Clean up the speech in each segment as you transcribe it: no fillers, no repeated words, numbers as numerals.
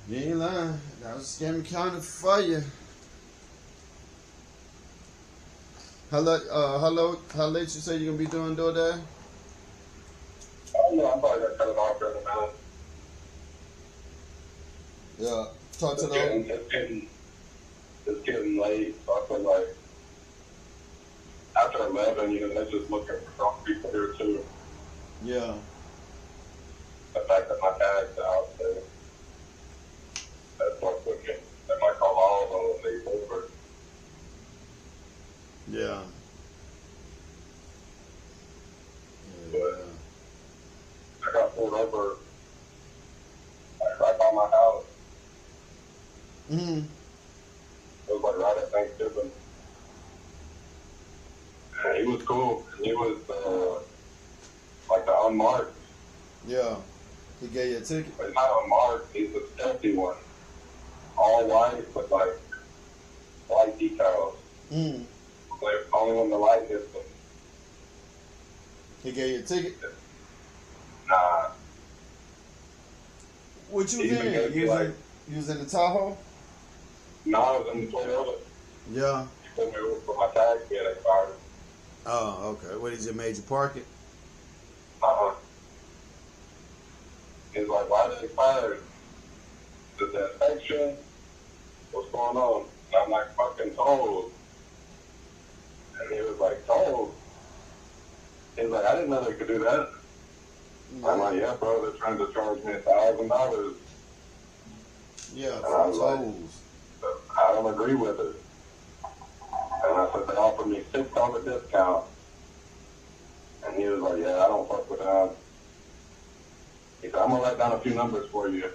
You ain't lying. That was a scam counter for you. How late you say you gonna be doing DoorDash? Oh, no, I'm probably going to cut it off right now. Yeah. Talk to them. It's getting late, so I feel like after 11, they're just looking for some people here too. Yeah. The fact that my tag's out, that's what with me. They might call all of them when they over. Yeah. But I got pulled over like right by my house. Mm-hmm. It was like right at Thanksgiving. And he was cool. And he was like the unmarked. Yeah. He gave you a ticket? But he's not unmarked. He's a stealthy one. All white with like white decals. Mm. Like only when the light hits them. He gave you a ticket? Nah. What you was in? You was in the Tahoe? No, I was in the Toyota. Yeah. He pulled me over for my tag being expired. Oh, okay. What did you made you park it? Uh-huh. He's like, why did it expire? Is the inspection? What's going on? And I'm like, fucking told. And he was like, told? He's like, I didn't know they could do that. Yeah. I'm like, yeah, bro, they're trying to charge me $1,000. Yeah, and I was like, tolls. I don't agree with it. And I said, they offered me $6 discount. And he was like, yeah, I don't fuck with that. He said, I'm going to write down a few numbers for you.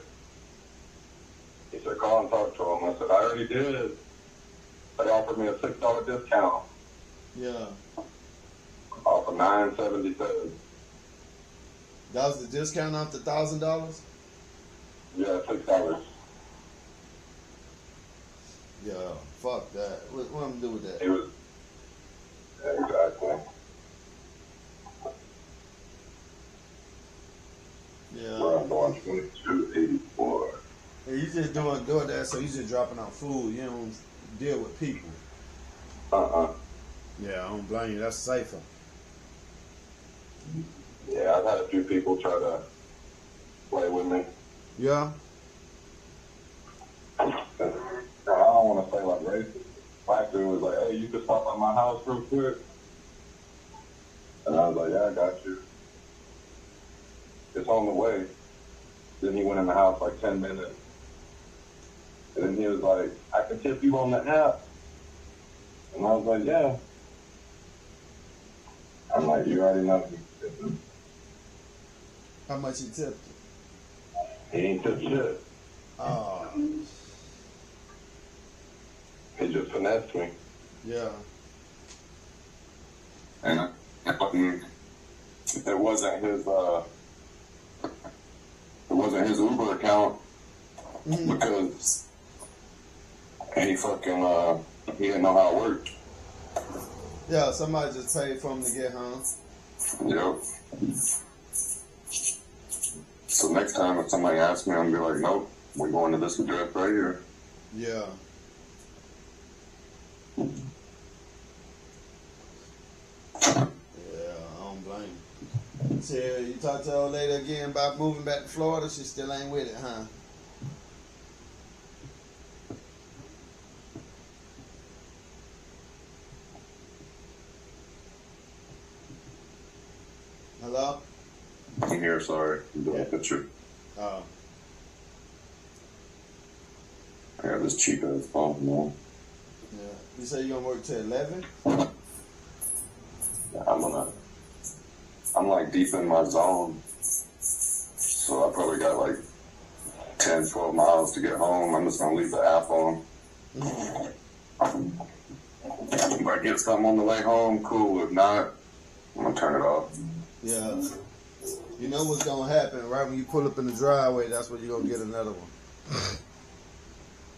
He said, call and talk to him. I said, I already did. They offered me a $6 discount. Yeah. Off of $9.77. That was the discount off the $1,000? Yeah, $6. Yeah, fuck that. What am I gonna do with that? He was, yeah, exactly. Yeah. Bro, I'm going 22.84. Yeah, you just doing that, so you just dropping out food. You don't deal with people. Yeah, I don't blame you. That's safer. Yeah, I've had a few people try to play with me. Yeah. I don't want to say like racist. Black dude was like, hey, you can stop at my house real quick. And I was like, yeah, I got you. It's on the way. Then he went in the house like 10 minutes. And then he was like, I can tip you on the app. And I was like, yeah. I'm like, you already know you can tip him. How much he tipped? He ain't tip shit. Oh. He just finessed me. Yeah. And it wasn't his Uber account because he fucking he didn't know how it worked. Yeah, somebody just paid for him to get home. Yep. So next time if somebody asks me, I'm gonna be like, nope, we're going to this address right here. Yeah. Yeah, I don't blame you. So you talked to the old lady again about moving back to Florida. She still ain't with it, huh? Hello? I'm here, sorry. I'm doing a Yeah. picture. Oh. I got this cheap ass phone, man. Yeah. You say you gonna work till 11? I'm like deep in my zone. So I probably got like 10, 12 miles to get home. I'm just gonna leave the app on. If I get something on the way home, cool. If not, I'm gonna turn it off. Yeah. You know what's gonna happen, right? When you pull up in the driveway, that's when you're gonna get another one.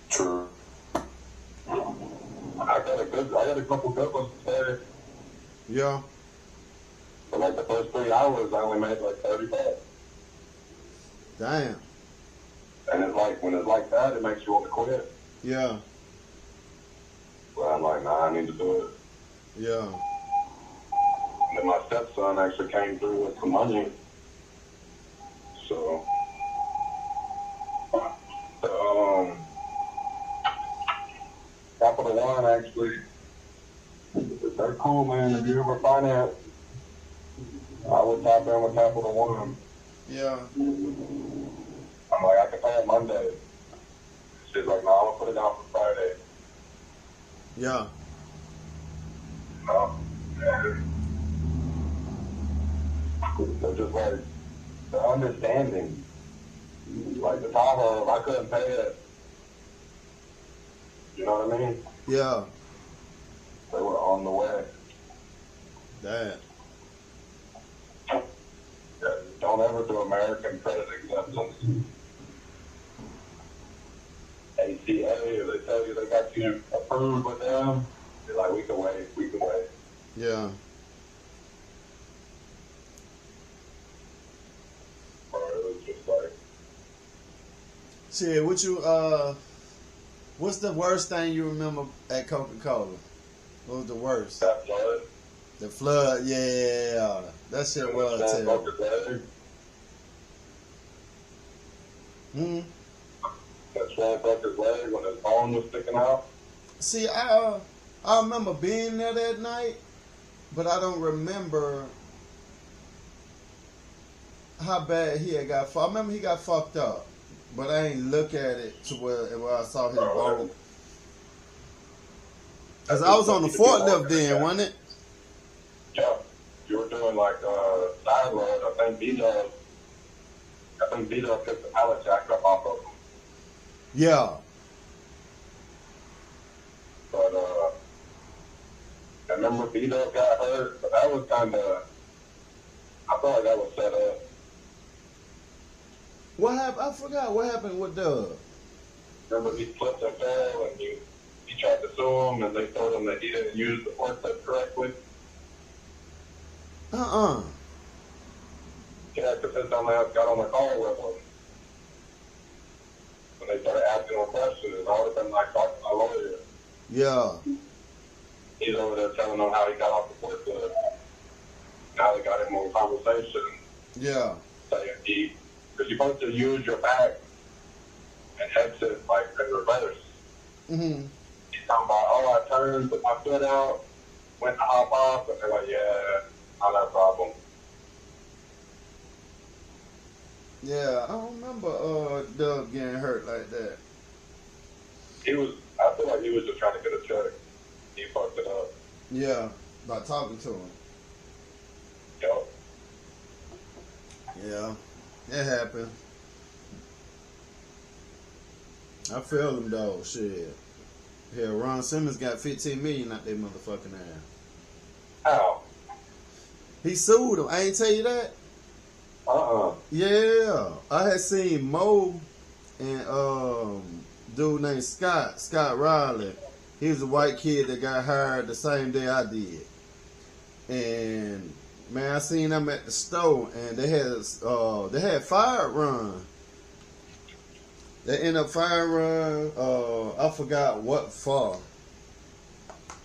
True. I got a couple good ones today. Yeah. But like the first 3 hours, I only made like $30. Damn. And it's like like, when it's like that, it makes you want to quit. Yeah. But I'm like, nah, I need to do it. Yeah. And then my stepson actually came through with some money. So, Capital One actually, they're cool, man. If you ever finance, I would tap in with Capital One. Yeah. I'm like, I can pay it Monday. She's like, no, I'm gonna put it down for Friday. Yeah. They're just like, the understanding. Like the Tahoe, if I couldn't pay it, you know what I mean? Yeah. They were on the way. That. Yeah, don't ever do American credit acceptance. ACA, if they tell you they got you approved with them, you're like, we can wait. Yeah. Or it was just like, Shit, what's the worst thing you remember at Coca-Cola? What was the worst? that flood. The flood, yeah. That shit was terrible. That Swan broke his leg when his bone was sticking out. See, I remember being there that night, but I don't remember how bad he had got fucked. I remember he got fucked up, but I ain't look at it to where I saw his bone. Cause I was on the forklift then, wasn't it? Yeah, you were doing like side load. I think B-Dub took the pallet jack up off of him. Yeah. But I remember B-Dub got hurt, but that was kind of, I feel like that was set up. What happened? I forgot what happened with Doug. Remember he slipped and fell, and he tried to sue him, and they told him that he didn't use the forklift correctly. Yeah, because his dumbass got on the call with him. When they started asking him questions, I would have been like talking to my lawyer. Yeah. He's over there telling them how he got off the forklift. Now they got him on conversation. Yeah. Saying because you're supposed to use your back and exit like in reverse. Mm-hmm. He's talking about, I turned, put my foot out, went to hop off, and they're like, yeah, not that problem. Yeah, I don't remember Doug getting hurt like that. I feel like he was just trying to get a check. He fucked it up. Yeah, by talking to him. Yup. Yeah, it happened. I feel him though, shit. Hell, Ron Simmons got $15 million out their motherfucking ass. How? He sued him. I ain't tell you that? Yeah. I had seen Mo and dude named Scott Riley. He was a white kid that got hired the same day I did. And man, I seen them at the store, and they had fired Ron. They ended up firing Ron. I forgot what for.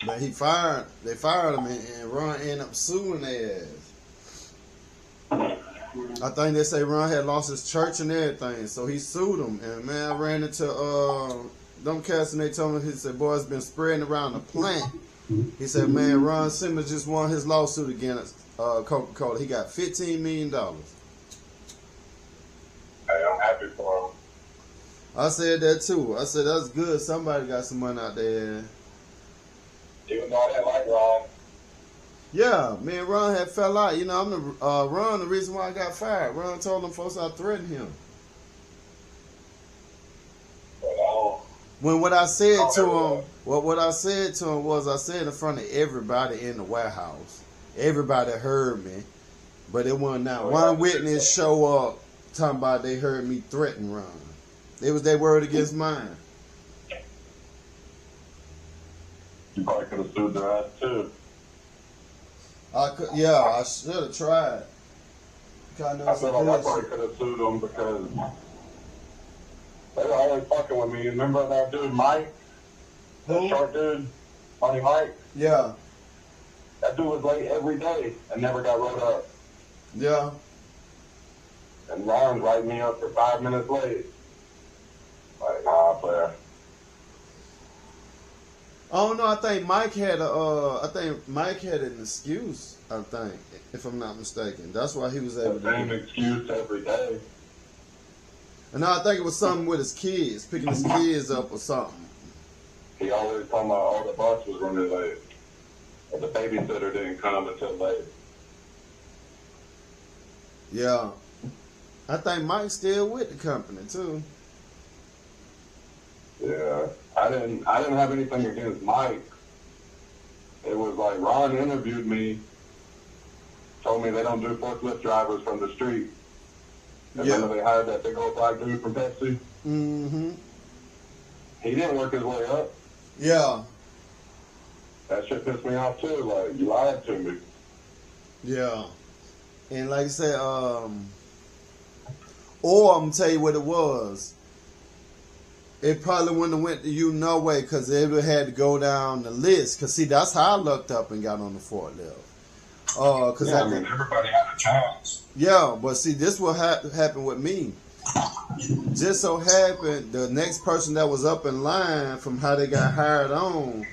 But they fired him, and Ron ended up suing their ass. I think they say Ron had lost his church and everything, so he sued them. And man, I ran into them cats, and they told me, he said, boy, it's been spreading around the plant. He said, man, Ron Simmons just won his lawsuit against Coca-Cola. He got $15 million. Hey, I'm happy for him. I said that too. I said, that's good. Somebody got some money out there. Even though I didn't like Ron. Yeah, me and Ron had fell out. You know, I'm Ron, the reason why I got fired. Ron told them folks I threatened him. When what I said to him, what I said to him was, I said in front of everybody in the warehouse. Everybody heard me, but it wasn't not one witness show up talking about they heard me threaten Ron. It was their word against mine. You probably could have sued their ass too. I should have tried. I feel like I probably could have sued them because They were always fucking with me. Remember that dude Mike? That short dude? Funny Mike? Yeah. That dude was late every day and never got wrote up. Yeah. And Ryan's writing me up for 5 minutes late. Like, nah, player. Oh no, I think Mike had an excuse, I think, if I'm not mistaken. That's why he was able The same to excuse every day. And I think it was something with his kids, picking his kids up or something. He always told me, oh, the bus was running late. Or the babysitter didn't come until late. Yeah. I think Mike's still with the company too. Yeah. I didn't have anything against Mike. It was like Ron interviewed me, told me they don't do forklift drivers from the street. And Yeah. then they hired that big old black dude from Pepsi. Mm-hmm. He didn't work his way up. Yeah. That shit pissed me off too. Like, you lied to me. Yeah. And like I said, or I'm gonna tell you what it was. It probably wouldn't have went to you no way because they would have had to go down the list. Because, see, that's how I looked up and got on the forklift. Cause Yeah, I mean, everybody had a chance. Yeah, but see, this what happened with me. Just so happened, the next person that was up in line from how they got hired on,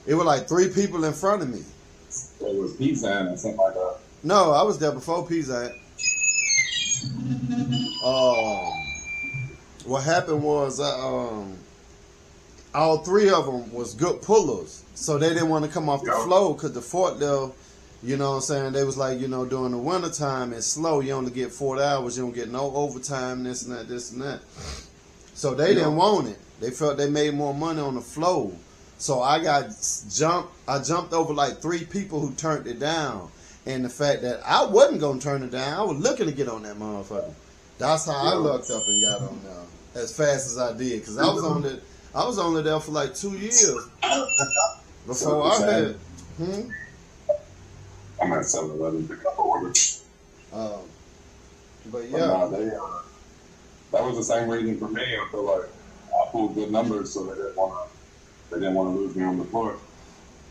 it was like 3 people in front of me. It was Pizza or something like that. No, I was there before Pizza. What happened was, all 3 of them was good pullers, so they didn't want to come off the floor because the forklift, you know what I'm saying, they was like, you know, during the wintertime, it's slow. You only get 40 hours. You don't get no overtime, this and that, this and that. So they didn't want it. They felt they made more money on the floor. So I jumped over like 3 people who turned it down. And the fact that I wasn't going to turn it down, I was looking to get on that motherfucker. That's how I looked up and got on there as fast as I did. Because I was only there for like 2 years before I had. I'm at 7-Eleven picking up orders. But yeah. Nah, that was the same reason for me. I feel like I pulled good numbers, so they didn't want to lose me on the floor.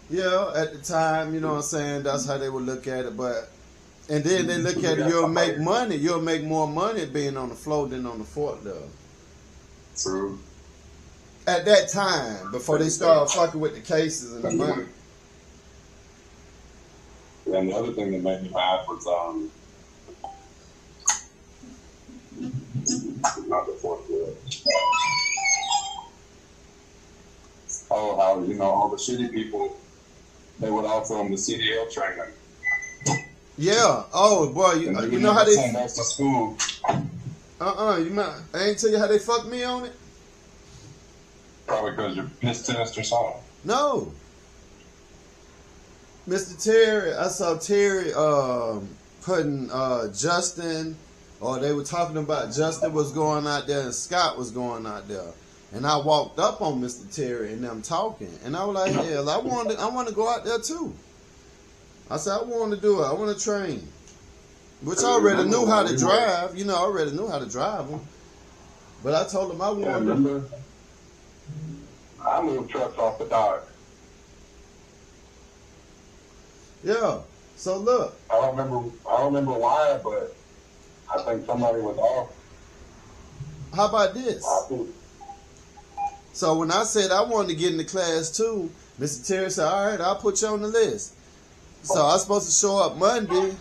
Yeah, at the time, you know what I'm saying, that's how they would look at it. And then they look at it, you'll make money. You'll make more money being on the floor than on the forklift. True. At that time, before they started fucking with the cases and the money. And the other thing that made me mad was not the forklift. Oh, how, you know, all the shitty people, they would offer them the CDL training. Yeah. Oh boy, you know how they send us to school. I ain't tell you how they fucked me on it. Probably because you're piss test or something. No. Mr. Terry, I saw Terry putting Justin, or they were talking about Justin was going out there and Scott was going out there. And I walked up on Mr. Terry and them talking. And I was like, hell, I want to go out there too. I said, I want to do it. I want to train. Which I already knew how to drive. You know, I already knew how to drive them. But I told him I wanted to. Remember? I moved trucks off the dock. Yeah. So look. I don't remember why, but I think somebody was off. How about this? So when I said I wanted to get into class too, Mr. Terry said, all right, I'll put you on the list. So I was supposed to show up Monday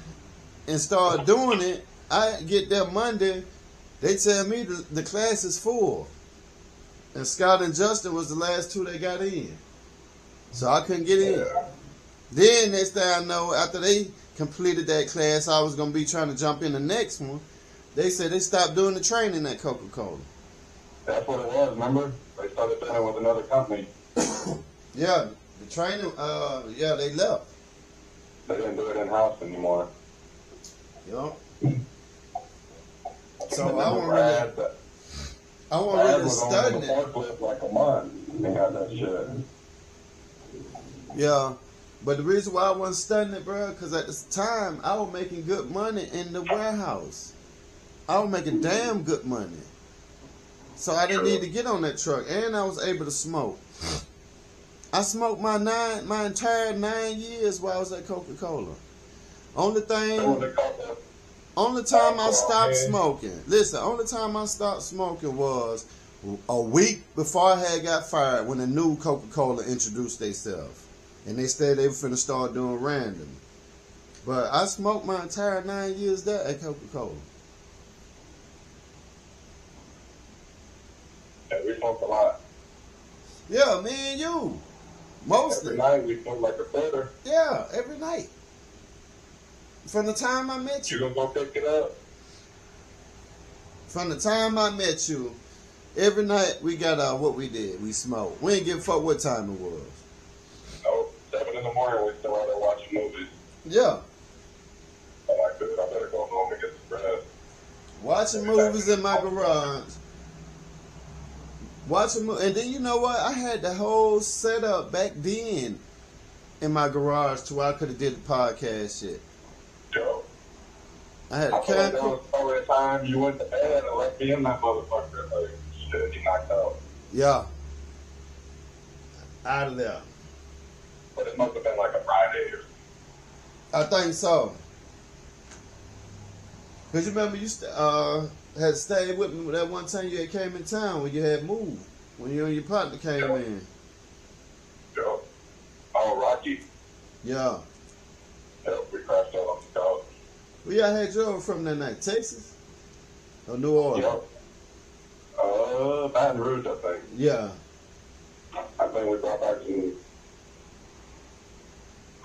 and start doing it. I get there Monday, they tell me the class is full. And Scott and Justin was the last 2 that got in. So I couldn't get in. Then next thing I know, after they completed that class, I was going to be trying to jump in the next one. They said they stopped doing the training at Coca-Cola. That's what it was, remember? They started doing it with another company. Yeah, the training, they left. They didn't do it in-house anymore. Yep. So I want really studying it. Forklift like a month. They got that shit. Yeah, but the reason why I wasn't studying it, bro, because at this time I was making good money in the warehouse. I was making damn good money. So I didn't need to get on that truck, and I was able to smoke. I smoked my entire 9 years while I was at Coca-Cola. Only time I stopped smoking. Listen, only time I stopped smoking was a week before I had got fired when the new Coca-Cola introduced themselves. And they said they were finna start doing random. But I smoked my entire 9 years there at Coca-Cola. Yeah, we smoked a lot. Yeah, me and you. Mostly. Every night we smoked like a feather. Yeah, every night. From the time I met you. You gonna go pick it up? From the time I met you, every night we got what we did. We smoked. We didn't give a fuck what time it was. No, 7 in the morning we still out there watching movies. Yeah. I'm like, dude, I better go home and get some rest. Watching movies in my garage. And then you know what? I had the whole setup back then in my garage to where I could have did the podcast shit. Yo. I had a I feel like there camera. was probably a time you went to bed and left me in that motherfucker. Like, shit, you knocked out. Yeah. Out of there. But it must have been like a Friday or I think so. Because you remember you had stayed with me that one time you had came in town when you had moved. When you and your partner came in. Yo. Oh, Rocky. Yeah. Yep, we crashed out on the couch. Where y'all had drove from that night? Texas? Or New Orleans? Yep. Baton Rouge, I think. Yeah. I think we brought back some.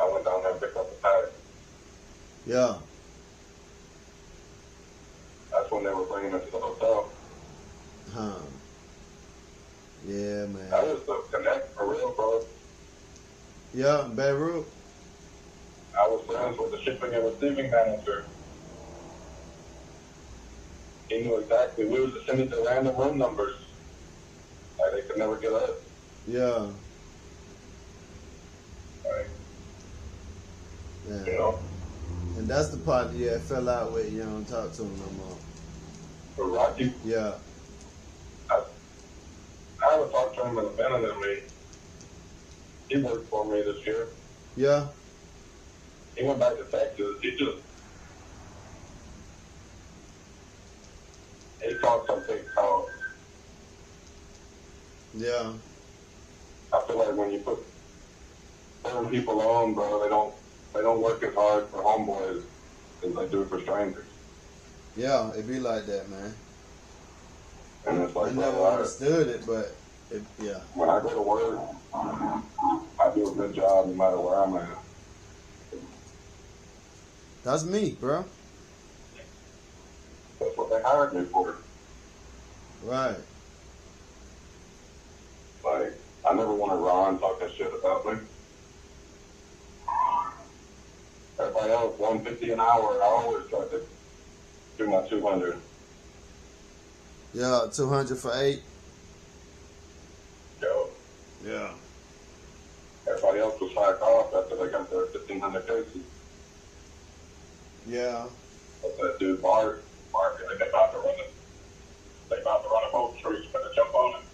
I went down there and picked up the pack. Yeah. That's when they were bringing us to the hotel. Huh. Yeah, man. That was the connect for real, bro. Yeah, Beirut. I was friends with the shipping and receiving manager. He knew exactly. We were just sending to random room numbers. Like they could never get us. Yeah. Like, Yeah. you know, And that's the partner you had fell out with. You don't talk to him no more. for Rocky, Yeah. I haven't talked to him in a minute. I mean, he worked for me this year. Yeah. He went back to Texas. He caught some big calls. Yeah. I feel like when you put certain people on, bro, they don't work as hard for homeboys as they do for strangers. Yeah, it be like that, man. And it's I like, never bro, understood it, but yeah. when I go to work, I do a good job no matter where I'm at. That's me, bro. That's what they hired me for. Right. Like, I never wanted Ron talking shit about me. Everybody else, $150 an hour, I always try to do my 200. Yeah, 200 for 8. Yo, Yeah. everybody else was slack off after they got their 1,500 cases. Yeah. But that dude, Mark, they about to run a boat tree, you better jump on it.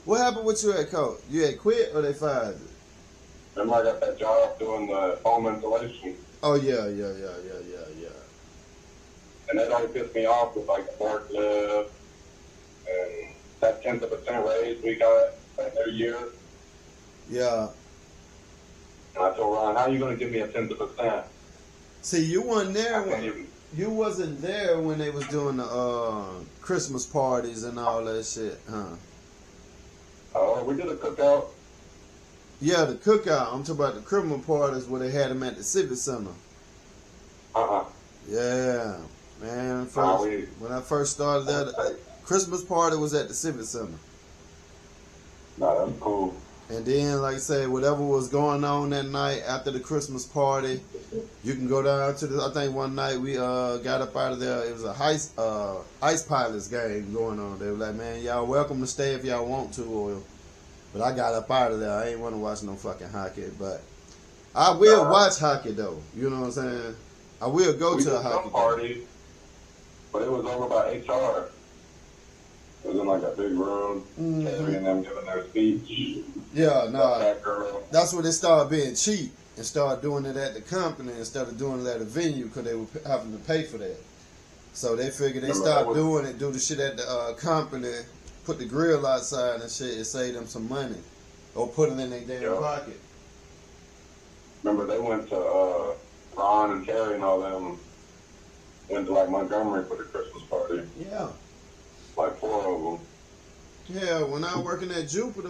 What happened with you at Coke? You had quit or they fired you? Remember I got that job doing the home insulation, Oh, yeah. and that always pissed me off with like the forklift and that 10% raise we got that new year. Yeah. And I told Ron, how are you going to give me a 10%? See, you wasn't there I can't even. you wasn't there when they was doing the Christmas parties and all that shit, huh? Oh, we did a cookout. Yeah, the cookout. I'm talking about the criminal parties where they had them at the Civic Center. Yeah, man. When I first started that, Christmas party was at the Civic Center. No, that's cool. And then, like I said, whatever was going on that night after the Christmas party, you can go down to the. I think one night we got up out of there. It was a ice pilots game going on. They were like, "Man, y'all welcome to stay if y'all want to." But I got up out of there. I ain't want to watch no fucking hockey. But I will watch hockey though. You know what I'm saying? I will go to a hockey party, but it was over by HR. was in like a big room, Terry and them giving their speech. Yeah, nah. That girl. That's when they started being cheap and started doing it at the company instead of doing it at a venue because they were having to pay for that. So they figured they stopped doing it, do the shit at the company, put the grill outside and shit, and save them some money, or put it in their damn pocket. Remember they went to Ron and Terry and all them went to like Montgomery for the Christmas party. Yeah. Like 4 of them. Yeah, when I was working at Jupiter,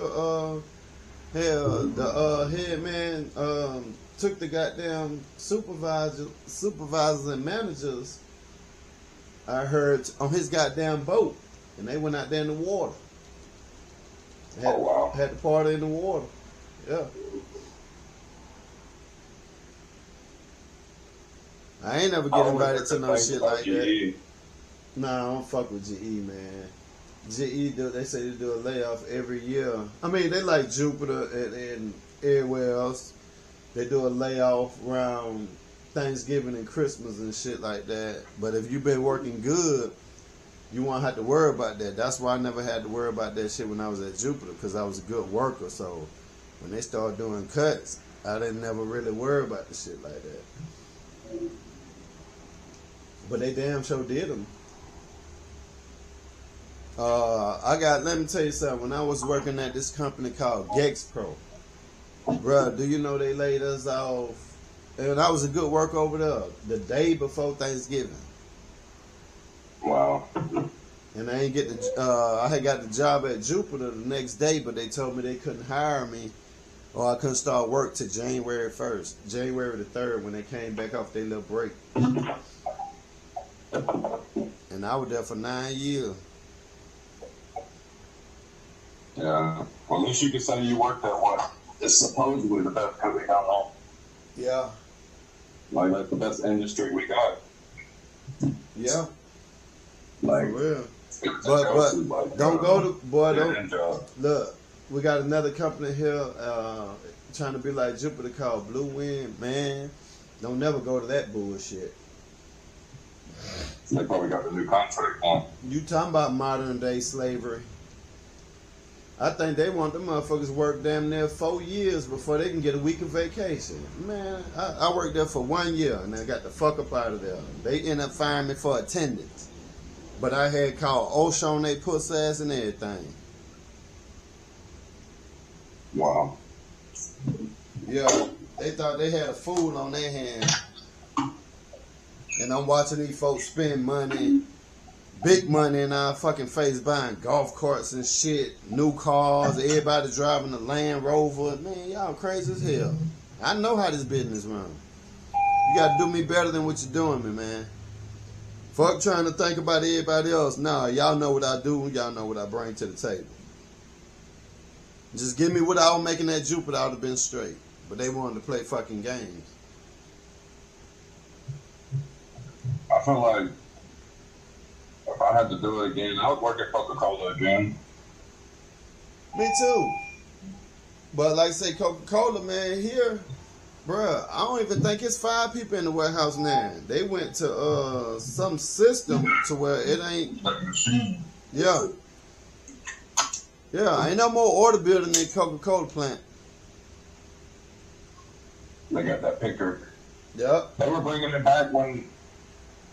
the head man took the goddamn supervisors and managers, I heard, on his goddamn boat, and they went out there in the water. Had the party in the water. Yeah. I ain't never get invited to no shit like that. Nah, I don't fuck with GE, man. GE, they say they do a layoff every year. I mean, they like Jupiter and everywhere else. They do a layoff around Thanksgiving and Christmas and shit like that. But if you've been working good, you won't have to worry about that. That's why I never had to worry about that shit when I was at Jupiter, because I was a good worker. So when they started doing cuts, I didn't never really worry about the shit like that. But they damn sure did them. Let me tell you something. When I was working at this company called Gexpro, bruh, do you know they laid us off? And I was a good worker over there the day before Thanksgiving. Wow. And I ain't get I had got the job at Jupiter the next day, but they told me they couldn't hire me, or I couldn't start work till January 1st, January the 3rd, when they came back off their little break. And I was there for 9 years. Yeah. Well, at least you could say you worked at what is supposedly the best company down there. Yeah. Like, that's the best industry we got. Yeah. Like, for real. But don't go to, boy, don't. Look, we got another company here trying to be like Jupiter called Blue Wind. Man, don't never go to that bullshit. They probably got the new contract on. You talking about modern day slavery. I think they want them motherfuckers to work damn near 4 years before they can get a week of vacation. Man, I worked there for 1 year and I got the fuck up out of there. They ended up firing me for attendance. But I had called OSHA on their pussy ass and everything. Wow. Yeah, they thought they had a fool on their hands. And I'm watching these folks spend money, big money in our fucking face, buying golf carts and shit, new cars, everybody driving a Land Rover. Man, y'all crazy as hell. I know how this business runs. You gotta do me better than what you're doing me, man. Fuck trying to think about everybody else. Nah, y'all know what I do, y'all know what I bring to the table. Just give me what I was making at Jupiter, I would have been straight. But they wanted to play fucking games. I feel like if I had to do it again, I would work at Coca-Cola again. Me too. But like I say, Coca-Cola, man, here, bruh, I don't even think it's 5 people in the warehouse now. They went to some system to where it ain't. Yeah. Yeah, ain't no more order building in Coca-Cola plant. They got that picker. Yep. They were bringing it back when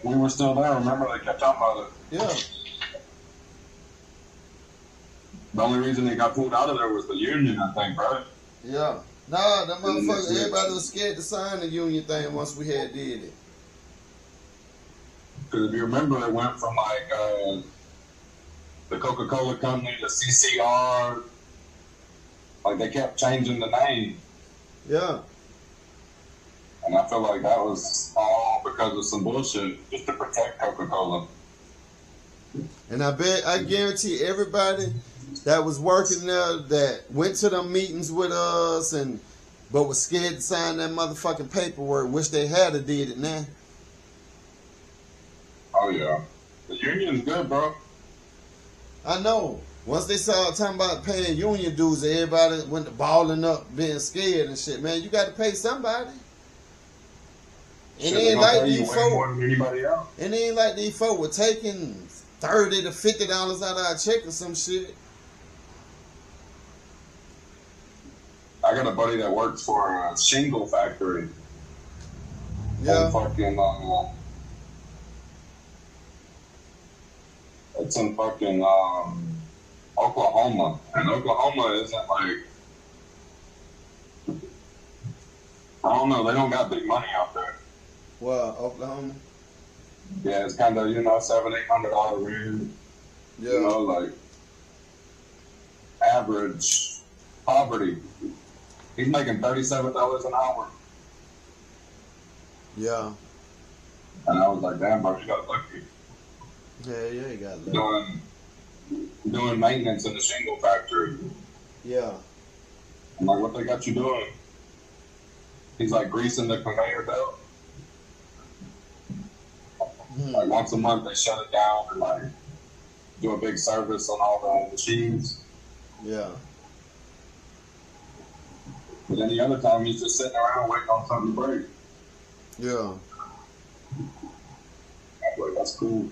we were still there. Remember, they kept talking about it. Yeah. The only reason they got pulled out of there was the union, I think, right? Yeah. Nah, that motherfucker, everybody was scared to sign the union thing once we had did it. Because if you remember, it went from like the Coca-Cola company to CCR. Like, they kept changing the name. Yeah. And I feel like that was all because of some bullshit just to protect Coca-Cola. And I guarantee everybody that was working there that went to them meetings with us but was scared to sign that motherfucking paperwork, wish they had did it now. Oh yeah. The union's good, bro. I know. Once they started talking about paying union dues, everybody went to balling up, being scared and shit. Man, you got to pay somebody. And it ain't like these folk. And it ain't like these folk were taking $30 to $50 out of our check or some shit. I got a buddy that works for a shingle factory. Yeah. In fucking, it's in fucking Oklahoma, and Oklahoma isn't like, I don't know, they don't got big money out there. Well, Oklahoma. Yeah, it's kind of, $700-800 rent. Yeah. Like average poverty. He's making $37 an hour. Yeah. And I was like, damn, bro, you got lucky. Yeah, you got lucky. Doing maintenance in the shingle factory. Yeah. I'm like, what they got you doing? He's like greasing the conveyor belt. Like once a month they shut it down and like do a big service on all the machines. Yeah. But any other time he's just sitting around waiting on something to break. Yeah. I'm like, that's cool.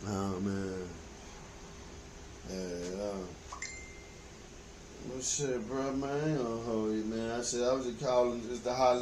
Oh man. Yeah. Well shit, bro, man. I ain't gonna hold you, man. I was just calling just to holler.